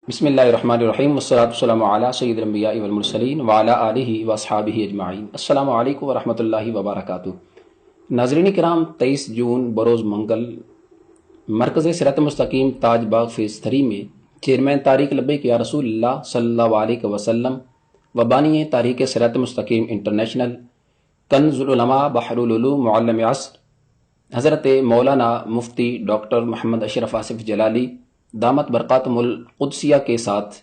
بسم اللہ الرحمن الرحیم والصلاۃ والسلام علی سید الانبیاء والمرسلین وعلی آلہ واصحابہ اجمعین۔ السلام علیکم ورحمۃ اللہ وبرکاتہ۔ ناظرین کرام، 23 جون بروز منگل مرکز صراط مستقیم تاج باغ فیز 3 میں چیئرمین تحریک لبیک یا رسول اللہ صلی اللہ علیہ وسلم و بانی تحریک صراط مستقیم انٹرنیشنل کنز العلماء بحر العلوم معلم عصر حضرت مولانا مفتی ڈاکٹر محمد اشرف آصف جلالی دامت برکاتہم القدسیہ کے ساتھ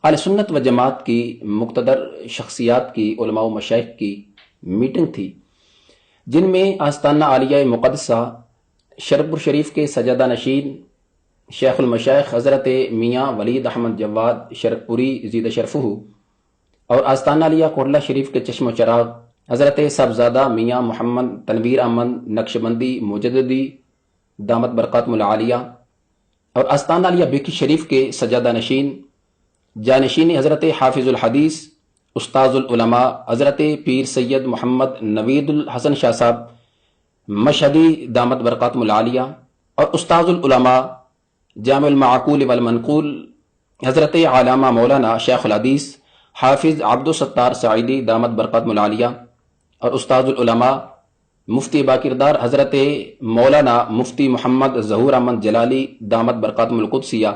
اہل سنت و جماعت کی مقتدر شخصیات کی علماء و مشائخ کی میٹنگ تھی، جن میں آستانہ عالیہ مقدسہ شرپور شریف کے سجادہ نشین شیخ المشائخ حضرت میاں ولید احمد جواد شرپوری زید شرفہ اور آستانہ عالیہ کوٹلہ شریف کے چشم و چراغ حضرت صاحبزادہ میاں محمد تنویر احمد نقشبندی مجددی دامت برکاتہم العالیہ اور آستانہ عالیہ بیکی شریف کے سجادہ نشین جانشین حضرت حافظ الحدیث استاذ العلماء حضرت پیر سید محمد نوید الحسن شاہ صاحب مشہدی دامت برکاتہم العالیہ اور استاذ العلماء جامع المعقول والمنقول حضرت علامہ مولانا شیخ الحدیث حافظ عبد الستار سعیدی دامت برکاتہم العالیہ اور استاذ العلماء مفتی باکردار حضرت مولانا مفتی محمد ظہور احمد جلالی دامت برکاتہم القدسیہ،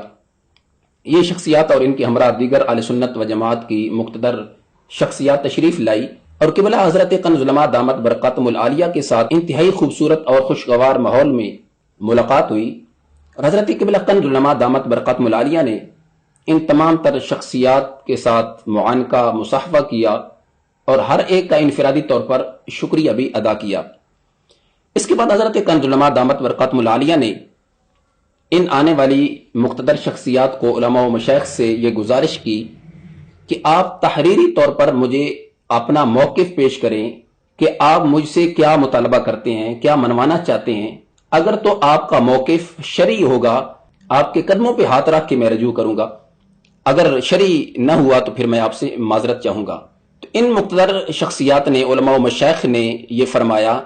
یہ شخصیات اور ان کے ہمراہ دیگر اہل سنت و جماعت کی مقتدر شخصیات تشریف لائی اور قبلہ حضرت کنز العلماء دامت برکاتہم العالیہ کے ساتھ انتہائی خوبصورت اور خوشگوار ماحول میں ملاقات ہوئی اور حضرت قبلہ کنز العلماء دامت برکاتہم العالیہ نے ان تمام تر شخصیات کے ساتھ معانقہ مصاحبہ کیا اور ہر ایک کا انفرادی طور پر شکریہ بھی ادا کیا۔ اس کے بعد حضرت کنز العلماء دامت برکاتہم العالیہ نے ان آنے والی مقتدر شخصیات کو علماء و مشائخ سے یہ گزارش کی کہ آپ تحریری طور پر مجھے اپنا موقف پیش کریں کہ آپ مجھ سے کیا مطالبہ کرتے ہیں، کیا منوانا چاہتے ہیں۔ اگر تو آپ کا موقف شرعی ہوگا، آپ کے قدموں پہ ہاتھ رکھ کے میں رجوع کروں گا، اگر شرعی نہ ہوا تو پھر میں آپ سے معذرت چاہوں گا۔ تو ان مقتدر شخصیات نے، علماء و مشائخ نے یہ فرمایا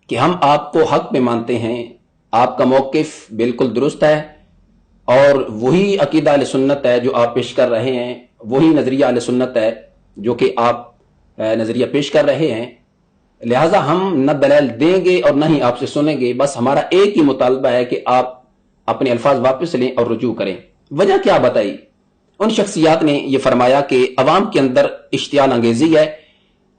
کہ ہم آپ کو حق پہ مانتے ہیں، آپ کا موقف بالکل درست ہے اور وہی عقیدہ اہل سنت ہے جو آپ پیش کر رہے ہیں، وہی نظریہ اہل سنت ہے جو کہ آپ نظریہ پیش کر رہے ہیں، لہٰذا ہم نہ دلائل دیں گے اور نہ ہی آپ سے سنیں گے، بس ہمارا ایک ہی مطالبہ ہے کہ آپ اپنے الفاظ واپس لیں اور رجوع کریں۔ وجہ کیا بتائی؟ ان شخصیات نے یہ فرمایا کہ عوام کے اندر اشتعال انگیزی ہے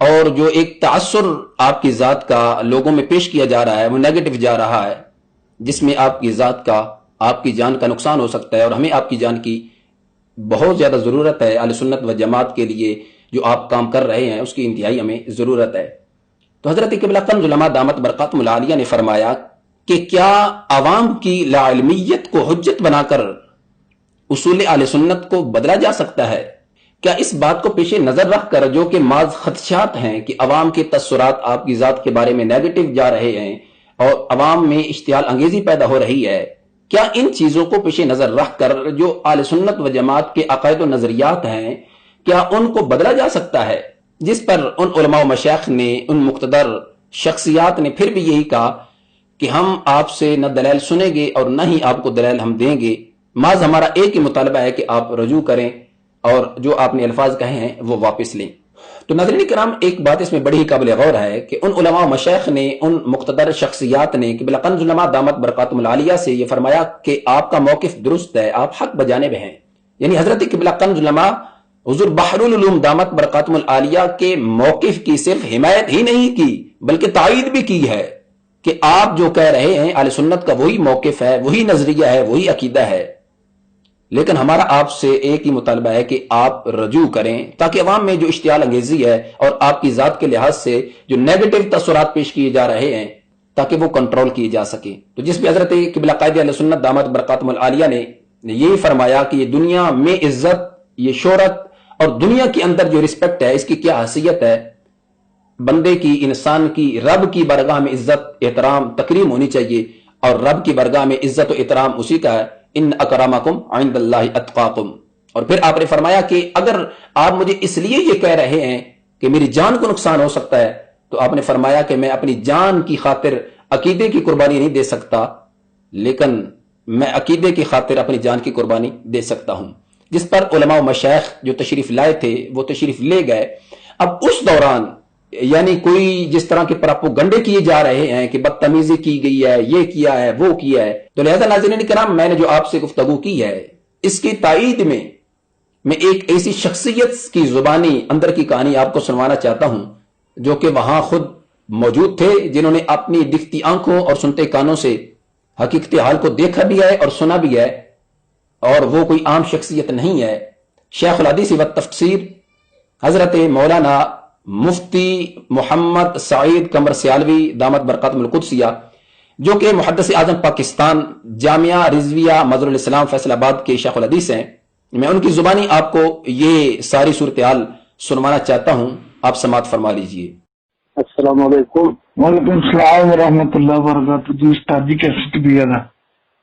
اور جو ایک تعصر آپ کی ذات کا لوگوں میں پیش کیا جا رہا ہے وہ نیگیٹو جا رہا ہے، جس میں آپ کی ذات کا، آپ کی جان کا نقصان ہو سکتا ہے اور ہمیں آپ کی جان کی بہت زیادہ ضرورت ہے۔ اہل سنت و جماعت کے لیے جو آپ کام کر رہے ہیں اس کی انتہائی ہمیں ضرورت ہے۔ تو حضرت قبلہ کنز العلماء دامت برکاتہم العالیہ نے فرمایا کہ کیا عوام کی لاعلمیت کو حجت بنا کر اصول اہل سنت کو بدلا جا سکتا ہے؟ کیا اس بات کو پیش نظر رکھ کر جو کہ محض خدشات ہیں کہ عوام کے تاثرات آپ کی ذات کے بارے میں نیگیٹو جا رہے ہیں اور عوام میں اشتعال انگیزی پیدا ہو رہی ہے، کیا ان چیزوں کو پیش نظر رکھ کر جو اہل سنت و جماعت کے عقائد و نظریات ہیں کیا ان کو بدلا جا سکتا ہے؟ جس پر ان علماء و مشائخ نے، ان مقتدر شخصیات نے پھر بھی یہی کہا کہ ہم آپ سے نہ دلائل سنیں گے اور نہ ہی آپ کو دلائل ہم دیں گے، محض ہمارا ایک ہی مطالبہ ہے کہ آپ رجوع کریں اور جو آپ نے الفاظ کہے ہیں وہ واپس لیں۔ تو ناظرین کرام، ایک بات اس میں بڑی ہی قابل غور ہے کہ ان علماء و مشائخ نے، ان مقتدر شخصیات نے قبلہ کنز العلماء دامت برکاتہم العالیہ سے یہ فرمایا کہ آپ کا موقف درست ہے، آپ حق بجانب ہیں، یعنی حضرت قبلہ کنز العلماء حضور بحر العلوم دامت برکاتہم العالیہ کے موقف کی صرف حمایت ہی نہیں کی بلکہ تائید بھی کی ہے کہ آپ جو کہہ رہے ہیں اہل سنت کا وہی موقف ہے، وہی نظریہ ہے، وہی عقیدہ ہے، لیکن ہمارا آپ سے ایک ہی مطالبہ ہے کہ آپ رجوع کریں تاکہ عوام میں جو اشتعال انگیزی ہے اور آپ کی ذات کے لحاظ سے جو نیگیٹو تاثرات پیش کیے جا رہے ہیں تاکہ وہ کنٹرول کیے جا سکیں۔ تو جس پہ حضرت قبلہ قائد اہل سنت دامت برکاتہم العالیہ نے یہی فرمایا کہ یہ دنیا میں عزت، یہ شہرت اور دنیا کے اندر جو رسپیکٹ ہے اس کی کیا حیثیت ہے، بندے کی، انسان کی رب کی بارگاہ میں عزت، احترام، تکریم ہونی چاہیے اور رب کی بارگاہ میں عزت و احترام اسی کا ہے، ان اکرامکم عند اللہ اتقاکم۔ اور پھر آپ نے فرمایا کہ اگر آپ مجھے اس لیے یہ کہہ رہے ہیں کہ میری جان کو نقصان ہو سکتا ہے تو آپ نے فرمایا کہ میں اپنی جان کی خاطر عقیدے کی قربانی نہیں دے سکتا، لیکن میں عقیدے کی خاطر اپنی جان کی قربانی دے سکتا ہوں۔ جس پر علماء و مشائخ جو تشریف لائے تھے وہ تشریف لے گئے. اب اس دوران یعنی کوئی جس طرح کے پراپوگنڈے کیے جا رہے ہیں کہ بدتمیزی کی گئی ہے، یہ کیا ہے، وہ کیا ہے، تو لہذا ناظرین کرام میں نے جو آپ سے گفتگو کی ہے اس کی تائید میں ایک ایسی شخصیت کی زبانی اندر کی کہانی آپ کو سنوانا چاہتا ہوں جو کہ وہاں خود موجود تھے، جنہوں نے اپنی دکھتی آنکھوں اور سنتے کانوں سے حقیقت حال کو دیکھا بھی ہے اور سنا بھی ہے، اور وہ کوئی عام شخصیت نہیں ہے. شیخ الحدیث و تفسیر حضرت مولانا مفتی محمد سعید قمر سیالوی دامت برکاتہم القدسیہ، جو کہ محدث اعظم پاکستان جامعہ رضویہ مظہر الاسلام فیصل آباد کے شیخ الحدیث ہیں. میں ان کی زبانی آپ کو یہ ساری صورتحال سنوانا چاہتا ہوں، آپ سماعت فرما لیجئے. السلام علیکم. وعلیکم السلام ورحمۃ اللہ وبرکاتہ. جی استاد جی کیسی طبیعت ہے؟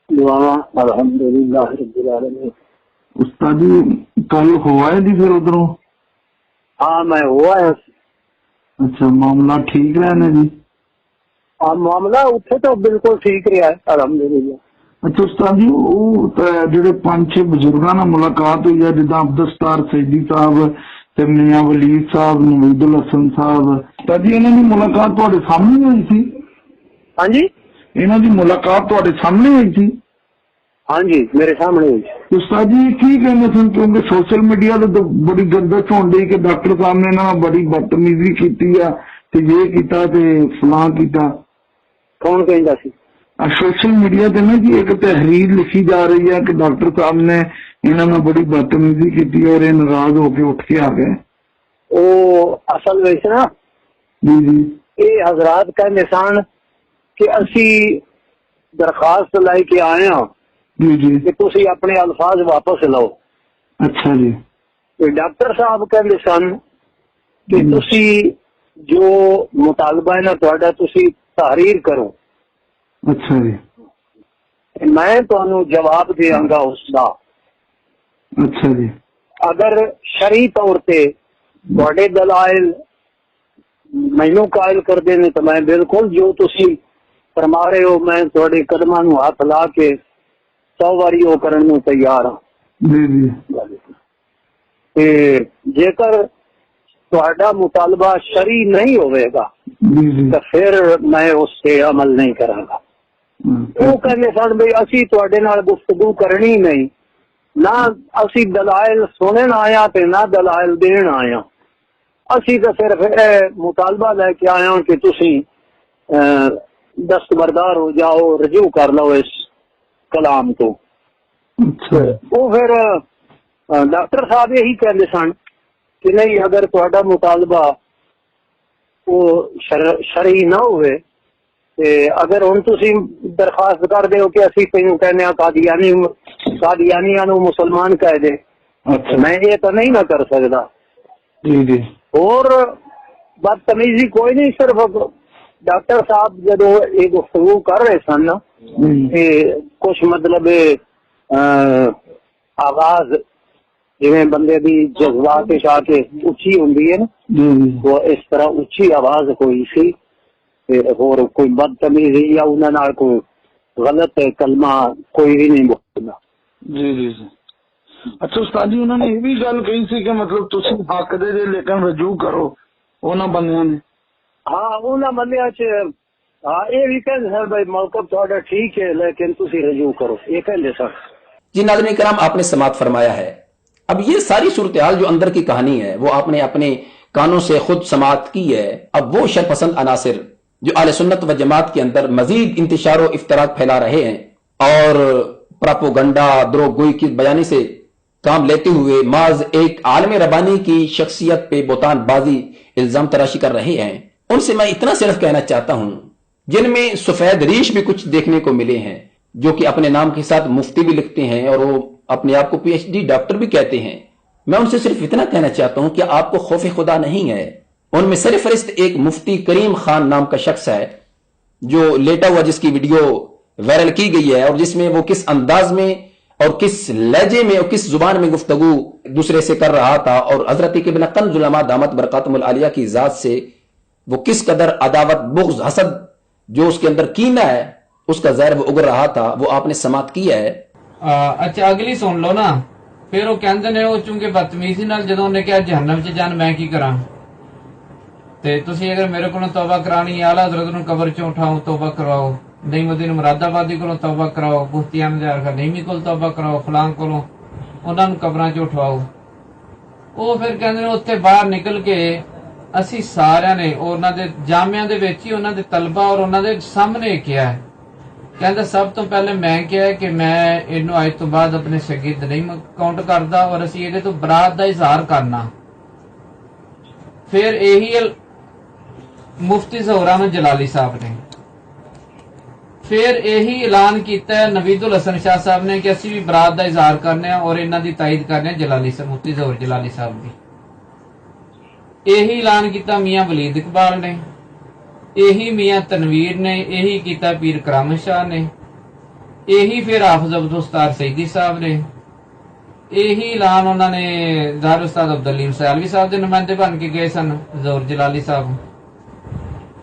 دعا الحمدللہ رب العالمین. استاد جی کل ہوا ہے جی پھر ادھروں؟ ہاں میں ہوا ہے. اچھا معاملہ ٹھیک رہنا جی؟ ہاں معاملہ اتنے تو بالکل ٹھیک رہا ہے الحمدللہ. اچھا استاد جی وہ جڑے 5-6 بزرگاں نال ملاقات ہوئی ہے جداں عبدالستار سیدی صاحب تے میاں ولید صاحب، نوید الحسن صاحب، استاد جی انہاں دی ملاقات تہاڈے سامنے ہوئی تھی؟ ہاں جی انہاں دی ملاقات تہاڈے سامنے ہوئی تھی؟ ہاں جی میرے سامنے ہوئی. استاد جی کی کہنے سن کیونکہ سوشل میڈیا تے بڑی گردش ہون ڈئی کہ ڈاکٹر صاحب نے انہاں بڑی بدتمیزی کیتی ہے تے یہ کیتا تے فلاں کیتا. کون کہندا سی؟ سوشل میڈیا تے نا جی ایک تحریر لکھی جا رہی ہے کہ ڈاکٹر صاحب نے انہوں نے بڑی بدتمیزی کی اور یہ ناراض ہو کے اٹھ کے آ گئے. وہ اصل ویسے نا جی جی یہ حضرات کا نشان کہ اسی درخواست لائی کے آئے ہاں جی جی. کہ تسی اپنے الفاظ واپس لو. اچھا جی. ڈاکٹر صاحب کا نشان کہ تسی جو مطالبہ ہے نا تہاڈا تسی تحریر کرو. اچھا جی. میں تمہیں جواب دیاں گا اس کا. اچھا جی. اگر شرعی طور پہ تہاڈے دلائل مینوں قائل کر دینے تو میں بالکل جو تسی فرما رہے ہو میں تہاڈے قدماں نوں ہاتھ لا کے 100 واری وہ کرن نوں تیار ہاں. جی جی. تے جے کر تہاڈا مطالبہ شرعی نہیں ہوئے گا جی جی. تو پھر میں اس سے عمل نہیں کراں گا. وہ کہنے سن بھائی اسی تہاڈے نال گفتگو کرنی نہیں، نہ اسی دلائل سنن آیا تے نہ دلائل دین آیا. اسی تو صرف مطالبہ لے کے آیا کہ تسی دستبردار ہو جاؤ، رجوع کر لو اس کلام تو. وہ پھر ڈاکٹر صاحب یہی کہتے سن کہ نہیں اگر تہاڈا مطالبہ وہ شرعی نہ ہوئے اگر ہوں تسی درخواست کر دے کہ اسی تینوں کہنے قادیانیاں نو مسلمان کہہ دے، میں یہ تو نہیں نہ کر سکتا. جی جی. اور بدتمیزی کوئی نہیں، صرف ڈاکٹر صاحب جدو یہ گفتگو کر رہے سن کچھ مطلب آواز جویں بندے دی جذبات شاہ کے اچھی ہوندی ہے نا، وہ اس طرح اچھی آواز کوئی سی اور کوئی بدتمیزی یا انہاں نال کوئی غلط کلمہ کوئی بھی نہیں بولنا. جی جی جی. اچھا استاد جی انہوں نے یہ بھی گل کہی سی کہ مطلب تسی حق دے جے لیکن رجوع کرو انہاں بندیاں نے. ہاں انہاں بندیاں چ ہاں یہ بھی کہندے سر بھائی موقف تہاڈا ٹھیک ہے لیکن تسی رجوع کرو، یہ کہندے سر. جی ناظرین کرام آپ نے سماعت فرمایا ہے. اب یہ ساری صورتحال جو اندر کی کہانی ہے وہ آپ نے اپنے کانوں سے خود سماعت کی ہے. اب وہ شرپسند عناصر جو اہل سنت و جماعت کے اندر مزید انتشار و افتراق پھیلا رہے ہیں اور پراپوگنڈا دروغ گوئی کی بیانی سے کام لیتے ہوئے محض ایک عالم ربانی کی شخصیت پہ بہتان بازی الزام تراشی کر رہے ہیں، ان سے میں اتنا صرف کہنا چاہتا ہوں جن میں سفید ریش بھی کچھ دیکھنے کو ملے ہیں، جو کہ اپنے نام کے ساتھ مفتی بھی لکھتے ہیں اور وہ اپنے آپ کو پی ایچ ڈی ڈاکٹر بھی کہتے ہیں. میں ان سے صرف اتنا کہنا چاہتا ہوں کہ آپ کو خوف خدا نہیں ہے. ان میں سرفہرست ایک مفتی کریم خان نام کا شخص ہے جو لیٹا ہوا جس کی ویڈیو وائرل کی گئی ہے اور جس میں وہ کس انداز میں اور کس لہجے میں اور کس زبان میں گفتگو دوسرے سے کر رہا تھا اور حضرت ابن کنز العلماء دامت برکاتہم العالیہ کی ذات سے وہ کس قدر عداوت بغض حسد جو اس کے اندر کینہ ہے اس کا زہر وہ اگر رہا تھا، وہ آپ نے سماعت کیا ہے. اچھا اگلی سن لو نا. ਫਿਰ ਉਹ ਕਹਿੰਦੇ ਨੇ, ਉਹ ਚੁੰਗੇ ਬਦਤਮੀਜ਼ੀ ਨਾਲ ਜਦੋਂ ਉਹਨੇ ਕਿਹਾ ਜਹੰਨਮ 'ਚ ਜਾਣ ਮੈਂ ਕੀ ਕਰਾਂ, ਤੇ ਤੁਸੀਂ ਅਗਰ ਮੇਰੇ ਕੋਲੋਂ ਤੌਬਾ ਕਰਾਣੀ ਹੈ ਆਲਾ ਹਜ਼ਰਤ ਨੂੰ ਕਬਰ 'ਚੋਂ ਉਠਾਓ ਤੌਬਾ ਕਰਵਾਓ, ਨਈਮੁੱਦੀਨ ਮੁਰਾਦਾਬਾਦੀ ਕੋਲੋਂ ਤੌਬਾ ਕਰਾਓ, ਮੁਫਤੀਆਨ ਨਈਮੀ ਕੋਲ ਤੌਬਾ ਕਰਾਓ, ਫਲਾਣ ਕੋਲੋਂ, ਉਹਨਾਂ ਨੂੰ ਕਬਰਾਂ 'ਚ ਉਠਵਾਓ। ਉਹ ਫਿਰ ਕਹਿੰਦੇ ਨੇ ਉੱਥੇ ਬਾਹਰ ਨਿਕਲ ਕੇ ਅਸੀਂ ਸਾਰਿਆਂ ਨੇ ਉਹਨਾਂ ਦੇ ਜਾਮਿਆਂ ਦੇ ਵਿੱਚ ਹੀ ਉਹਨਾਂ ਦੇ ਤਲਬਾ ਔਰ ਉਹਨਾਂ ਦੇ ਸਾਹਮਣੇ ਕਿਹਾ, ਕਹਿੰਦਾ ਸਭ ਤੋਂ ਪਹਿਲੇ ਮੈਂ ਕਿਹਾ ਕਿ ਮੈਂ ਇਹਨੂੰ ਅੱਜ ਤੋਂ ਬਾਅਦ ਆਪਣੇ ਸ਼ਗੀਰਦ ਨਹੀਂ ਕਾਊਂਟ ਕਰਦਾ ਔਰ ਅਸੀਂ ਇਹਦੇ ਤੋਂ ਬਰਾਤ ਦਾ ਇਜ਼ਹਾਰ ਕਰਨਾ। ਫਿਰ ਇਹੀ ਮੁਫਤੀ ਜ਼ੋਹਰਾਨ ਜਲਾਲੀ ਸਾਹਿਬ ਨੇ ਫਿਰ ਇਹੀ ਐਲਾਨ ਕੀਤਾ ਨਵੀਦੁਲ ਹਸਨ ਸ਼ਾਹ ਸਾਹਿਬ ਨੇ ਕਿ ਅਸੀਂ ਵੀ ਬਰਾਤ ਦਾ ਇਜ਼ਹਾਰ ਕਰਨੇ ਆ ਔਰ ਇਹਨਾਂ ਦੀ ਤਾਇਦ ਕਰਨੇ ਆ ਜਲਾਲੀ ਸਾਹਿਬ, ਮੁਫਤੀ ਜ਼ੋਹਰ ਜਲਾਲੀ ਸਾਹਿਬ ਦੀ। ਇਹੀ ਐਲਾਨ ਕੀਤਾ ਮੀਆਂ ਵਲੀਦ ਇਕਬਾਲ ਨੇ, ਇਹੀ ਮੀਆਂ ਤਨਵੀਰ ਨੇ, ਇਹੀ ਕੀਤਾ ਪੀਰ ਕਰਾਮ ਸ਼ਾਹ ਨੇ, ਇਹੀ ਫਿਰ ਹਾਫਿਜ਼ ਅਬਦੁਲ ਸਤਾਰ ਸੈਦੀ ਸਾਹਿਬ ਨੇ, ਇਹੀ ਐਲਾਨ ਉਹਨਾਂ ਨੇ ਦਾਰ ਉਸਤਾਦ ਅਬਦੁੱਲੀਮ ਸੈਲਵੀ ਸਾਹਿਬ ਦੇ ਨੁਮਾਇੰਦੇ ਬਣ ਕੇ ਗਏ ਸਨ, ਜ਼ੋਰ ਜਲਾਲੀ ਸਾਹਿਬ,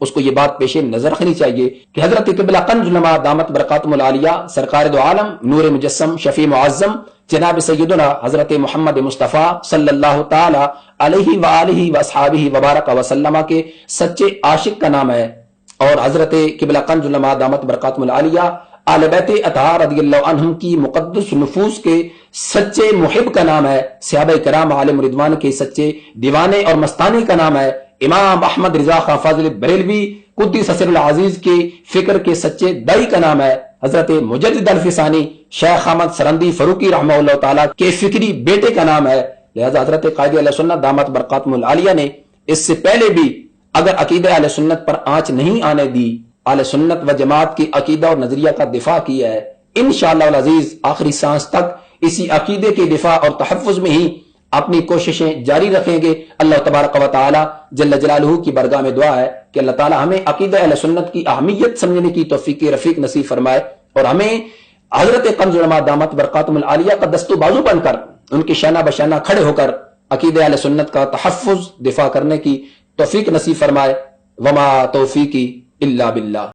اس کو یہ بات پیش نظر رکھنی چاہیے کہ حضرت قبلہ کنز العلماء دامت برکاتہم العالیہ سرکار دو عالم نور مجسم شفیع معظم جناب سیدنا حضرت محمد مصطفیٰ صلی اللہ تعالی علیہ وآلہ واصحابہ وبارک وسلم کے سچے عاشق کا نام ہے، اور حضرت قبلہ کنز العلماء دامت برکاتہم العالیہ آل بیت اطہار رضی اللہ عنہم کی مقدس نفوس کے سچے محب کا نام ہے، صحابہ کرام عالم رضوان کے سچے دیوانے اور مستانی کا نام ہے، امام احمد رضا خان فاضل بریلوی قدس سر العزیز کے فکر کے سچے دائی کا نام ہے، حضرت مجدد الفسانی شیخ احمد سرندی فروقی رحمہ اللہ تعالیٰ کے فکری بیٹے کا نام ہے۔ لہذا حضرت قائد اہل سنت دامت برکاتہم العالیہ نے اس سے پہلے بھی اگر عقیدہ اہل سنت پر آنچ نہیں آنے دی، اہل سنت و جماعت کی عقیدہ اور نظریہ کا دفاع کیا ہے، انشاءاللہ العزیز آخری سانس تک اسی عقیدے کے دفاع اور تحفظ میں ہی اپنی کوششیں جاری رکھیں گے۔ اللہ تبارک و تعالی جل جلالہ کی برگاہ میں دعا ہے کہ اللہ تعالی ہمیں عقیدہ اہل سنت کی اہمیت سمجھنے کی توفیق رفیق نصیب فرمائے، اور ہمیں حضرت کنز العلماء دامت برکاتہم العالیہ کا دست و بازو بن کر ان کے شانہ بشانہ کھڑے ہو کر عقیدہ اہل سنت کا تحفظ دفاع کرنے کی توفیق نصیب فرمائے۔ وما توفیقی الا باللہ۔